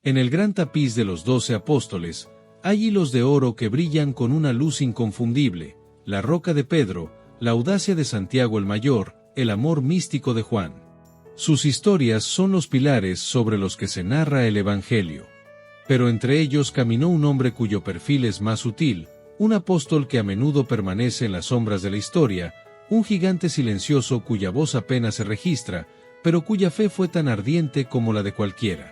En el gran tapiz de los 12 apóstoles, hay hilos de oro que brillan con una luz inconfundible, la roca de Pedro, la audacia de Santiago el Mayor, el amor místico de Juan. Sus historias son los pilares sobre los que se narra el Evangelio. Pero entre ellos caminó un hombre cuyo perfil es más sutil, un apóstol que a menudo permanece en las sombras de la historia, un gigante silencioso cuya voz apenas se registra, pero cuya fe fue tan ardiente como la de cualquiera.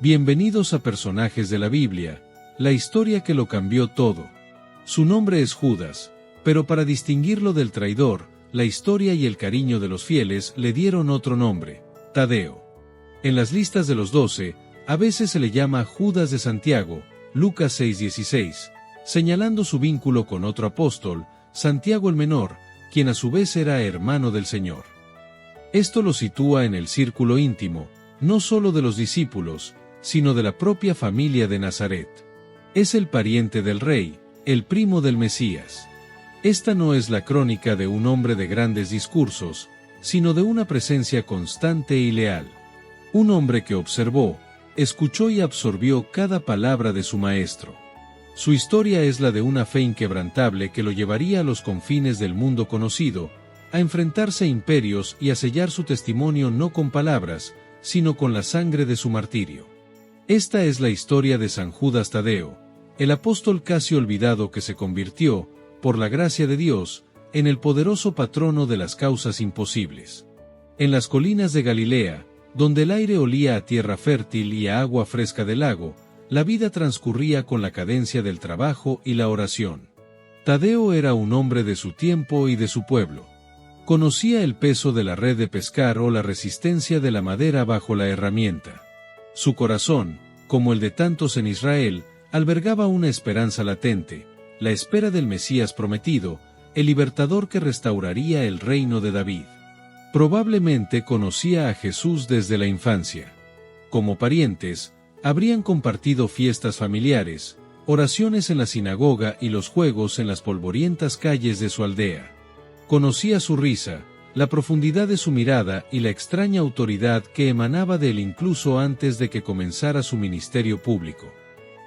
Bienvenidos a Personajes de la Biblia, la historia que lo cambió todo. Su nombre es Judas, pero para distinguirlo del traidor, la historia y el cariño de los fieles le dieron otro nombre, Tadeo. En las listas de los 12, a veces se le llama Judas de Santiago, Lucas 6:16, señalando su vínculo con otro apóstol, Santiago el Menor, quien a su vez era hermano del Señor. Esto lo sitúa en el círculo íntimo, no solo de los discípulos, sino de la propia familia de Nazaret. Es el pariente del rey, el primo del Mesías. Esta no es la crónica de un hombre de grandes discursos, sino de una presencia constante y leal. Un hombre que observó, escuchó y absorbió cada palabra de su maestro. Su historia es la de una fe inquebrantable que lo llevaría a los confines del mundo conocido, a enfrentarse a imperios y a sellar su testimonio no con palabras, sino con la sangre de su martirio. Esta es la historia de San Judas Tadeo, el apóstol casi olvidado que se convirtió, por la gracia de Dios, en el poderoso patrono de las causas imposibles. En las colinas de Galilea, donde el aire olía a tierra fértil y a agua fresca del lago, la vida transcurría con la cadencia del trabajo y la oración. Tadeo era un hombre de su tiempo y de su pueblo. Conocía el peso de la red de pescar o la resistencia de la madera bajo la herramienta. Su corazón, como el de tantos en Israel, albergaba una esperanza latente, la espera del Mesías prometido, el libertador que restauraría el reino de David. Probablemente conocía a Jesús desde la infancia. Como parientes, habrían compartido fiestas familiares, oraciones en la sinagoga y los juegos en las polvorientas calles de su aldea. Conocía su risa, la profundidad de su mirada y la extraña autoridad que emanaba de él incluso antes de que comenzara su ministerio público.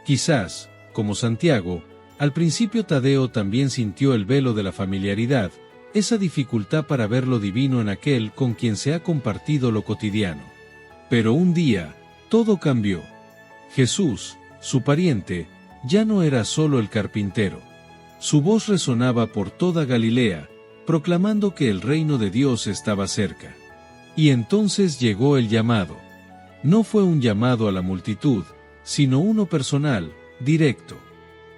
Quizás, como Santiago, al principio Tadeo también sintió el velo de la familiaridad, esa dificultad para ver lo divino en aquel con quien se ha compartido lo cotidiano. Pero un día, todo cambió. Jesús, su pariente, ya no era solo el carpintero. Su voz resonaba por toda Galilea, proclamando que el reino de Dios estaba cerca. Y entonces llegó el llamado. No fue un llamado a la multitud, sino uno personal, directo.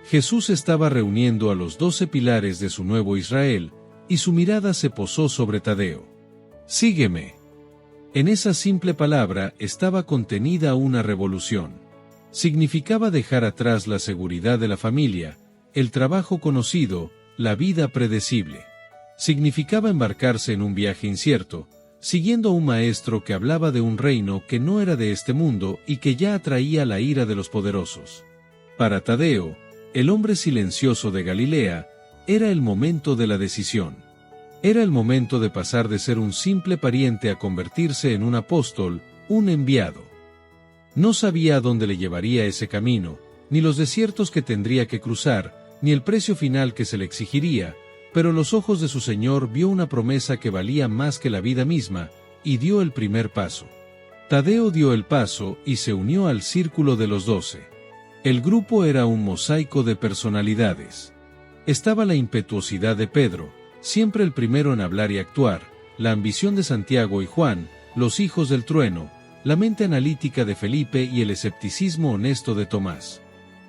Jesús estaba reuniendo a los 12 pilares de su nuevo Israel, y su mirada se posó sobre Tadeo. «Sígueme». En esa simple palabra estaba contenida una revolución. Significaba dejar atrás la seguridad de la familia, el trabajo conocido, la vida predecible. Significaba embarcarse en un viaje incierto, siguiendo a un maestro que hablaba de un reino que no era de este mundo y que ya atraía la ira de los poderosos. Para Tadeo, el hombre silencioso de Galilea, era el momento de la decisión. Era el momento de pasar de ser un simple pariente a convertirse en un apóstol, un enviado. No sabía a dónde le llevaría ese camino, ni los desiertos que tendría que cruzar, ni el precio final que se le exigiría, pero los ojos de su Señor vio una promesa que valía más que la vida misma, y dio el primer paso. Tadeo dio el paso y se unió al círculo de los 12. El grupo era un mosaico de personalidades. Estaba la impetuosidad de Pedro, siempre el primero en hablar y actuar, la ambición de Santiago y Juan, los hijos del trueno, la mente analítica de Felipe y el escepticismo honesto de Tomás.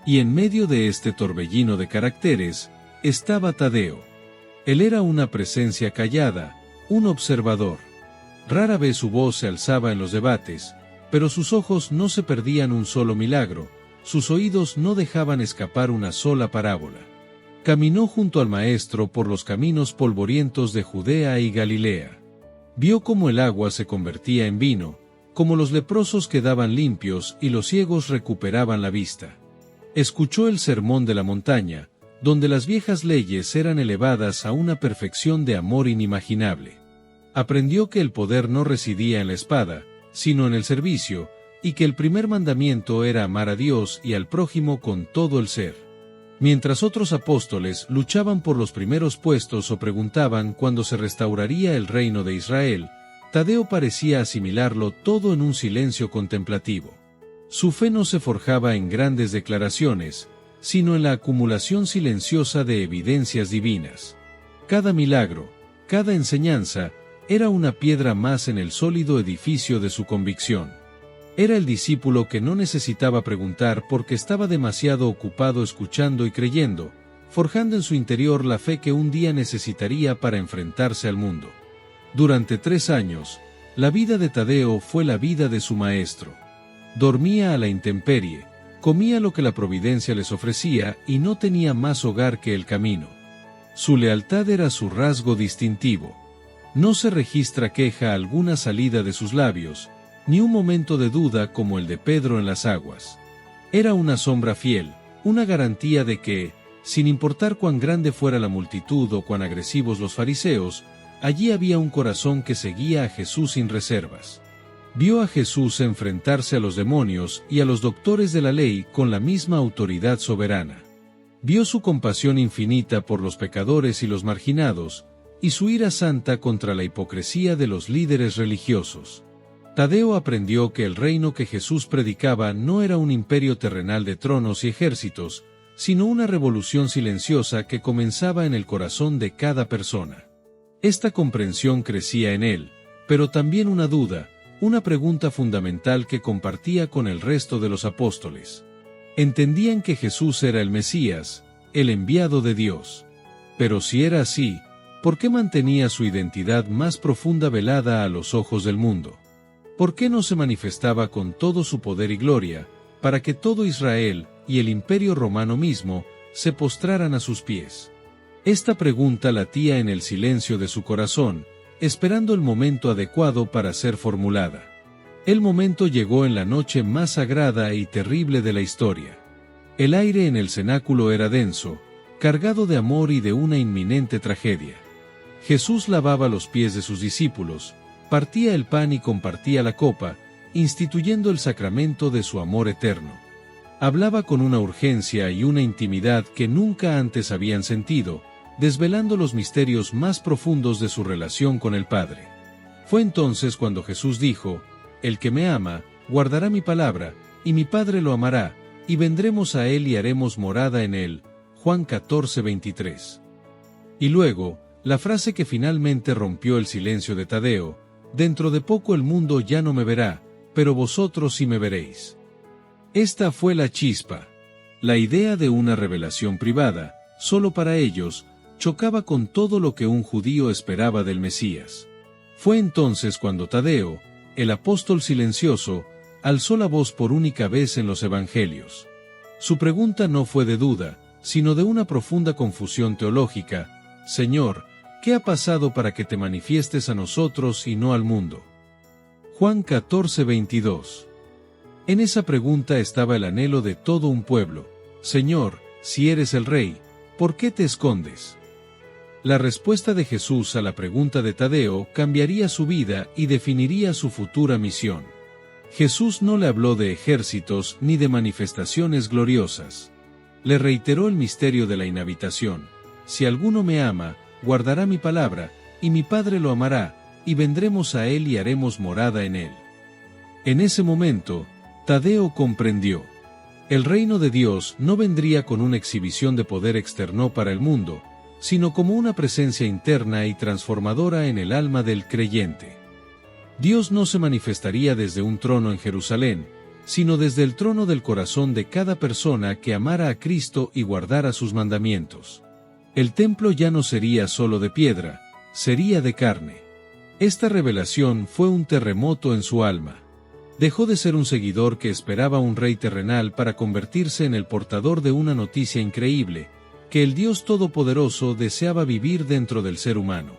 Y en medio de este torbellino de caracteres, estaba Tadeo. Él era una presencia callada, un observador. Rara vez su voz se alzaba en los debates, pero sus ojos no se perdían un solo milagro, sus oídos no dejaban escapar una sola parábola. Caminó junto al Maestro por los caminos polvorientos de Judea y Galilea. Vio cómo el agua se convertía en vino, cómo los leprosos quedaban limpios y los ciegos recuperaban la vista. Escuchó el sermón de la montaña, donde las viejas leyes eran elevadas a una perfección de amor inimaginable. Aprendió que el poder no residía en la espada, sino en el servicio, y que el primer mandamiento era amar a Dios y al prójimo con todo el ser. Mientras otros apóstoles luchaban por los primeros puestos o preguntaban cuándo se restauraría el reino de Israel, Tadeo parecía asimilarlo todo en un silencio contemplativo. Su fe no se forjaba en grandes declaraciones, sino en la acumulación silenciosa de evidencias divinas. Cada milagro, cada enseñanza, era una piedra más en el sólido edificio de su convicción. Era el discípulo que no necesitaba preguntar porque estaba demasiado ocupado escuchando y creyendo, forjando en su interior la fe que un día necesitaría para enfrentarse al mundo. Durante 3 años, la vida de Tadeo fue la vida de su maestro. Dormía a la intemperie, comía lo que la providencia les ofrecía y no tenía más hogar que el camino. Su lealtad era su rasgo distintivo. No se registra queja alguna salida de sus labios, ni un momento de duda como el de Pedro en las aguas. Era una sombra fiel, una garantía de que, sin importar cuán grande fuera la multitud o cuán agresivos los fariseos, allí había un corazón que seguía a Jesús sin reservas. Vio a Jesús enfrentarse a los demonios y a los doctores de la ley con la misma autoridad soberana. Vio su compasión infinita por los pecadores y los marginados, y su ira santa contra la hipocresía de los líderes religiosos. Tadeo aprendió que el reino que Jesús predicaba no era un imperio terrenal de tronos y ejércitos, sino una revolución silenciosa que comenzaba en el corazón de cada persona. Esta comprensión crecía en él, pero también una duda, una pregunta fundamental que compartía con el resto de los apóstoles. Entendían que Jesús era el Mesías, el enviado de Dios. Pero si era así, ¿por qué mantenía su identidad más profunda velada a los ojos del mundo? ¿Por qué no se manifestaba con todo su poder y gloria, para que todo Israel, y el imperio romano mismo, se postraran a sus pies? Esta pregunta latía en el silencio de su corazón, esperando el momento adecuado para ser formulada. El momento llegó en la noche más sagrada y terrible de la historia. El aire en el cenáculo era denso, cargado de amor y de una inminente tragedia. Jesús lavaba los pies de sus discípulos, partía el pan y compartía la copa, instituyendo el sacramento de su amor eterno. Hablaba con una urgencia y una intimidad que nunca antes habían sentido, desvelando los misterios más profundos de su relación con el Padre. Fue entonces cuando Jesús dijo: «El que me ama, guardará mi palabra, y mi Padre lo amará, y vendremos a él y haremos morada en él». Juan 14:23. Y luego, la frase que finalmente rompió el silencio de Tadeo: «Dentro de poco el mundo ya no me verá, pero vosotros sí me veréis». Esta fue la chispa. La idea de una revelación privada, solo para ellos, chocaba con todo lo que un judío esperaba del Mesías. Fue entonces cuando Tadeo, el apóstol silencioso, alzó la voz por única vez en los evangelios. Su pregunta no fue de duda, sino de una profunda confusión teológica: «Señor, ¿qué ha pasado para que te manifiestes a nosotros y no al mundo?». Juan 14:22. En esa pregunta estaba el anhelo de todo un pueblo: «Señor, si eres el Rey, ¿por qué te escondes?». La respuesta de Jesús a la pregunta de Tadeo cambiaría su vida y definiría su futura misión. Jesús no le habló de ejércitos ni de manifestaciones gloriosas. Le reiteró el misterio de la inhabitación: «Si alguno me ama, guardará mi palabra, y mi Padre lo amará, y vendremos a él y haremos morada en él». En ese momento, Tadeo comprendió. El reino de Dios no vendría con una exhibición de poder externo para el mundo, sino como una presencia interna y transformadora en el alma del creyente. Dios no se manifestaría desde un trono en Jerusalén, sino desde el trono del corazón de cada persona que amara a Cristo y guardara sus mandamientos. El templo ya no sería solo de piedra, sería de carne. Esta revelación fue un terremoto en su alma. Dejó de ser un seguidor que esperaba un rey terrenal para convertirse en el portador de una noticia increíble: que el Dios Todopoderoso deseaba vivir dentro del ser humano.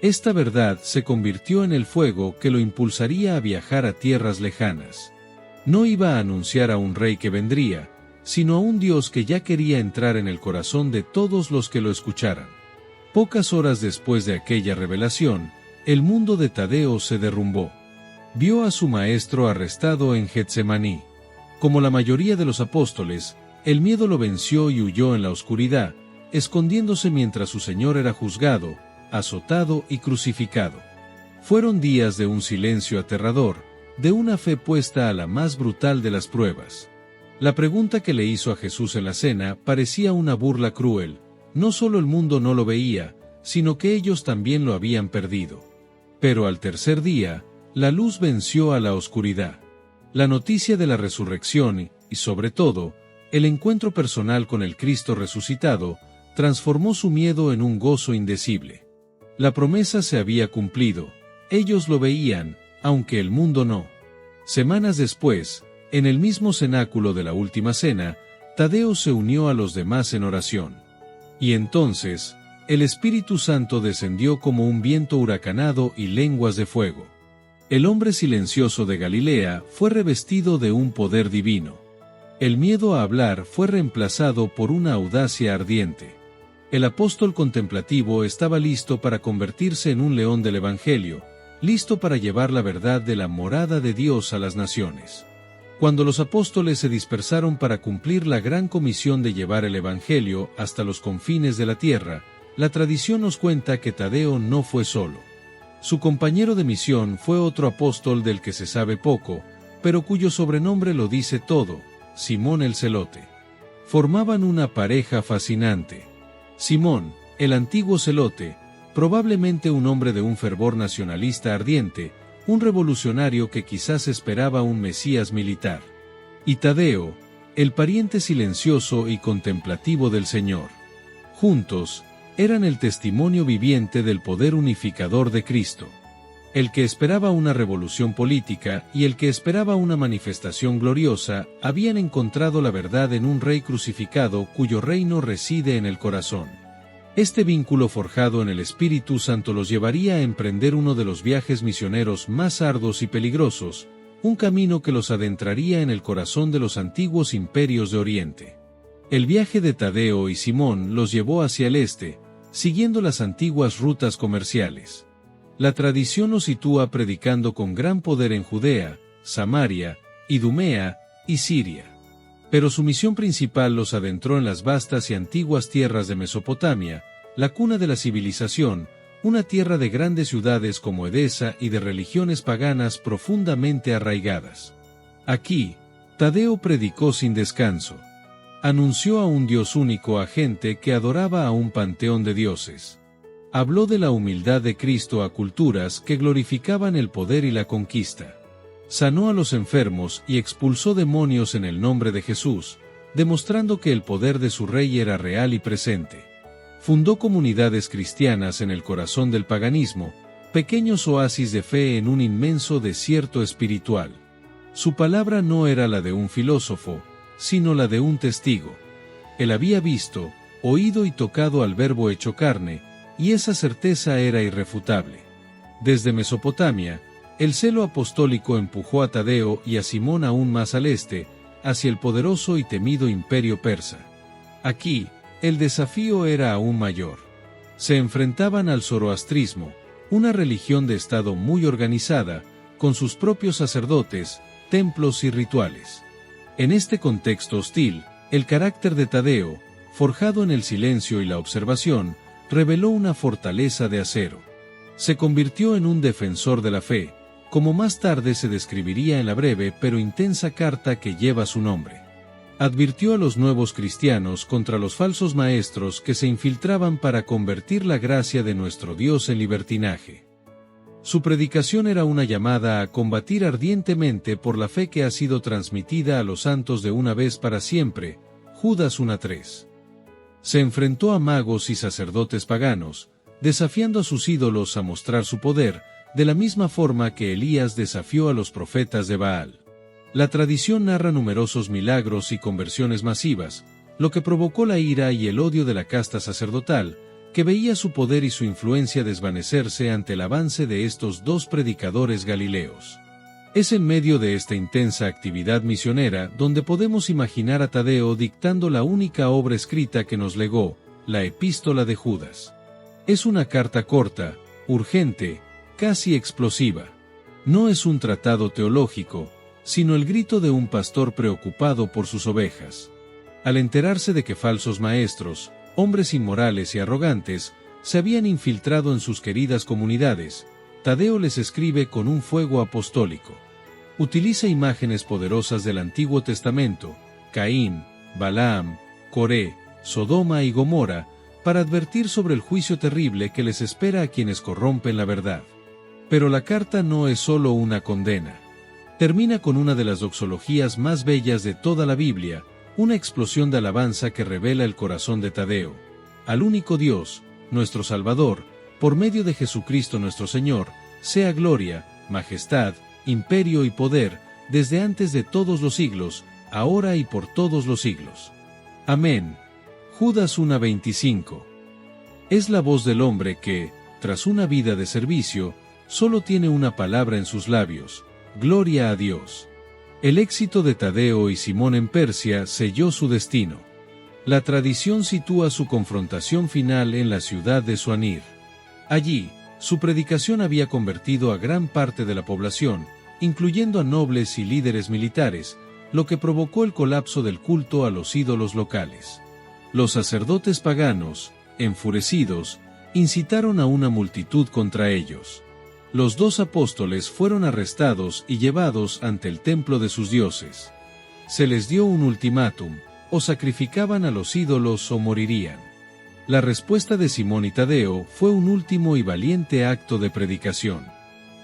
Esta verdad se convirtió en el fuego que lo impulsaría a viajar a tierras lejanas. No iba a anunciar a un rey que vendría, sino a un Dios que ya quería entrar en el corazón de todos los que lo escucharan. Pocas horas después de aquella revelación, el mundo de Tadeo se derrumbó. Vio a su maestro arrestado en Getsemaní. Como la mayoría de los apóstoles, el miedo lo venció y huyó en la oscuridad, escondiéndose mientras su Señor era juzgado, azotado y crucificado. Fueron días de un silencio aterrador, de una fe puesta a la más brutal de las pruebas. La pregunta que le hizo a Jesús en la cena parecía una burla cruel. No solo el mundo no lo veía, sino que ellos también lo habían perdido. Pero al tercer día, la luz venció a la oscuridad. La noticia de la resurrección y, sobre todo, el encuentro personal con el Cristo resucitado, transformó su miedo en un gozo indecible. La promesa se había cumplido, ellos lo veían, aunque el mundo no. Semanas después, en el mismo cenáculo de la última cena, Tadeo se unió a los demás en oración. Y entonces, el Espíritu Santo descendió como un viento huracanado y lenguas de fuego. El hombre silencioso de Galilea fue revestido de un poder divino. El miedo a hablar fue reemplazado por una audacia ardiente. El apóstol contemplativo estaba listo para convertirse en un león del Evangelio, listo para llevar la verdad de la morada de Dios a las naciones. Cuando los apóstoles se dispersaron para cumplir la gran comisión de llevar el Evangelio hasta los confines de la tierra, la tradición nos cuenta que Tadeo no fue solo. Su compañero de misión fue otro apóstol del que se sabe poco, pero cuyo sobrenombre lo dice todo, Simón el Celote. Formaban una pareja fascinante. Simón, el antiguo celote, probablemente un hombre de un fervor nacionalista ardiente, un revolucionario que quizás esperaba un mesías militar. Y Tadeo, el pariente silencioso y contemplativo del Señor. Juntos, eran el testimonio viviente del poder unificador de Cristo. El que esperaba una revolución política y el que esperaba una manifestación gloriosa, habían encontrado la verdad en un rey crucificado cuyo reino reside en el corazón. Este vínculo forjado en el Espíritu Santo los llevaría a emprender uno de los viajes misioneros más arduos y peligrosos, un camino que los adentraría en el corazón de los antiguos imperios de Oriente. El viaje de Tadeo y Simón los llevó hacia el este, siguiendo las antiguas rutas comerciales. La tradición los sitúa predicando con gran poder en Judea, Samaria, Idumea y Siria. Pero su misión principal los adentró en las vastas y antiguas tierras de Mesopotamia, la cuna de la civilización, una tierra de grandes ciudades como Edesa y de religiones paganas profundamente arraigadas. Aquí, Tadeo predicó sin descanso. Anunció a un Dios único a gente que adoraba a un panteón de dioses. Habló de la humildad de Cristo a culturas que glorificaban el poder y la conquista. Sanó a los enfermos y expulsó demonios en el nombre de Jesús, demostrando que el poder de su rey era real y presente. Fundó comunidades cristianas en el corazón del paganismo, pequeños oasis de fe en un inmenso desierto espiritual. Su palabra no era la de un filósofo, sino la de un testigo. Él había visto, oído y tocado al Verbo hecho carne, y esa certeza era irrefutable. Desde Mesopotamia, el celo apostólico empujó a Tadeo y a Simón aún más al este, hacia el poderoso y temido imperio persa. Aquí, el desafío era aún mayor. Se enfrentaban al zoroastrismo, una religión de Estado muy organizada, con sus propios sacerdotes, templos y rituales. En este contexto hostil, el carácter de Tadeo, forjado en el silencio y la observación, reveló una fortaleza de acero. Se convirtió en un defensor de la fe, como más tarde se describiría en la breve pero intensa carta que lleva su nombre. Advirtió a los nuevos cristianos contra los falsos maestros que se infiltraban para convertir la gracia de nuestro Dios en libertinaje. Su predicación era una llamada a combatir ardientemente por la fe que ha sido transmitida a los santos de una vez para siempre, Judas 1:3. Se enfrentó a magos y sacerdotes paganos, desafiando a sus ídolos a mostrar su poder, de la misma forma que Elías desafió a los profetas de Baal. La tradición narra numerosos milagros y conversiones masivas, lo que provocó la ira y el odio de la casta sacerdotal, que veía su poder y su influencia desvanecerse ante el avance de estos dos predicadores galileos. Es en medio de esta intensa actividad misionera donde podemos imaginar a Tadeo dictando la única obra escrita que nos legó, la Epístola de Judas. Es una carta corta, urgente, casi explosiva. No es un tratado teológico, sino el grito de un pastor preocupado por sus ovejas. Al enterarse de que falsos maestros, hombres inmorales y arrogantes, se habían infiltrado en sus queridas comunidades, Tadeo les escribe con un fuego apostólico. Utiliza imágenes poderosas del Antiguo Testamento, Caín, Balaam, Coré, Sodoma y Gomorra, para advertir sobre el juicio terrible que les espera a quienes corrompen la verdad. Pero la carta no es solo una condena. Termina con una de las doxologías más bellas de toda la Biblia, una explosión de alabanza que revela el corazón de Tadeo. Al único Dios, nuestro Salvador, por medio de Jesucristo nuestro Señor, sea gloria, majestad, imperio y poder, desde antes de todos los siglos, ahora y por todos los siglos. Amén. Judas 1:25. Es la voz del hombre que, tras una vida de servicio, solo tiene una palabra en sus labios: gloria a Dios. El éxito de Tadeo y Simón en Persia selló su destino. La tradición sitúa su confrontación final en la ciudad de Suanir. Allí, su predicación había convertido a gran parte de la población, incluyendo a nobles y líderes militares, lo que provocó el colapso del culto a los ídolos locales. Los sacerdotes paganos, enfurecidos, incitaron a una multitud contra ellos. Los 2 apóstoles fueron arrestados y llevados ante el templo de sus dioses. Se les dio un ultimátum: o sacrificaban a los ídolos o morirían. La respuesta de Simón y Tadeo fue un último y valiente acto de predicación.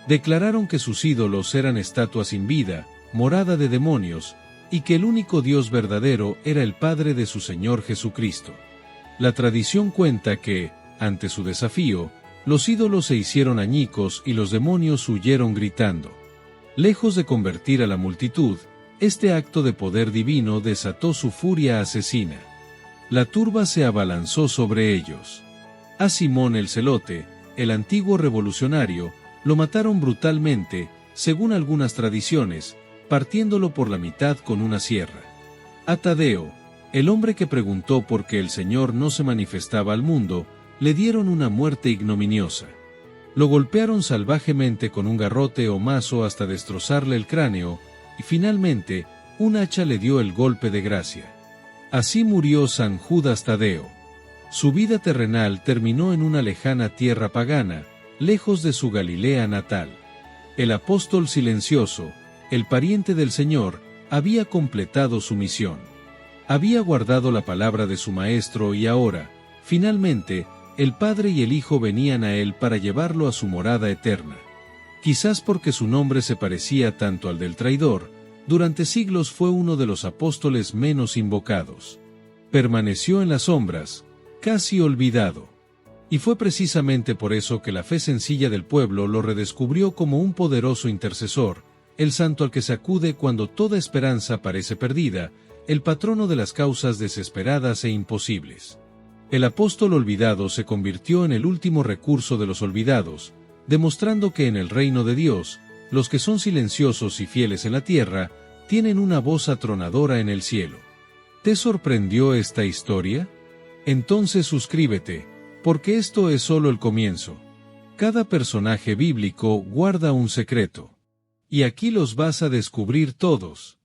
Declararon que sus ídolos eran estatuas sin vida, morada de demonios, y que el único Dios verdadero era el Padre de su Señor Jesucristo. La tradición cuenta que, ante su desafío, los ídolos se hicieron añicos y los demonios huyeron gritando. Lejos de convertir a la multitud, este acto de poder divino desató su furia asesina. La turba se abalanzó sobre ellos. A Simón el Celote, el antiguo revolucionario, lo mataron brutalmente, según algunas tradiciones, partiéndolo por la mitad con una sierra. A Tadeo, el hombre que preguntó por qué el Señor no se manifestaba al mundo, le dieron una muerte ignominiosa. Lo golpearon salvajemente con un garrote o mazo hasta destrozarle el cráneo, y finalmente, un hacha le dio el golpe de gracia. Así murió San Judas Tadeo. Su vida terrenal terminó en una lejana tierra pagana, lejos de su Galilea natal. El apóstol silencioso, el pariente del Señor, había completado su misión. Había guardado la palabra de su maestro y ahora, finalmente, el Padre y el Hijo venían a él para llevarlo a su morada eterna. Quizás porque su nombre se parecía tanto al del traidor, durante siglos fue uno de los apóstoles menos invocados. Permaneció en las sombras, casi olvidado. Y fue precisamente por eso que la fe sencilla del pueblo lo redescubrió como un poderoso intercesor, el santo al que se acude cuando toda esperanza parece perdida, el patrono de las causas desesperadas e imposibles. El apóstol olvidado se convirtió en el último recurso de los olvidados, demostrando que en el reino de Dios, los que son silenciosos y fieles en la tierra, tienen una voz atronadora en el cielo. ¿Te sorprendió esta historia? Entonces suscríbete, porque esto es solo el comienzo. Cada personaje bíblico guarda un secreto. Y aquí los vas a descubrir todos.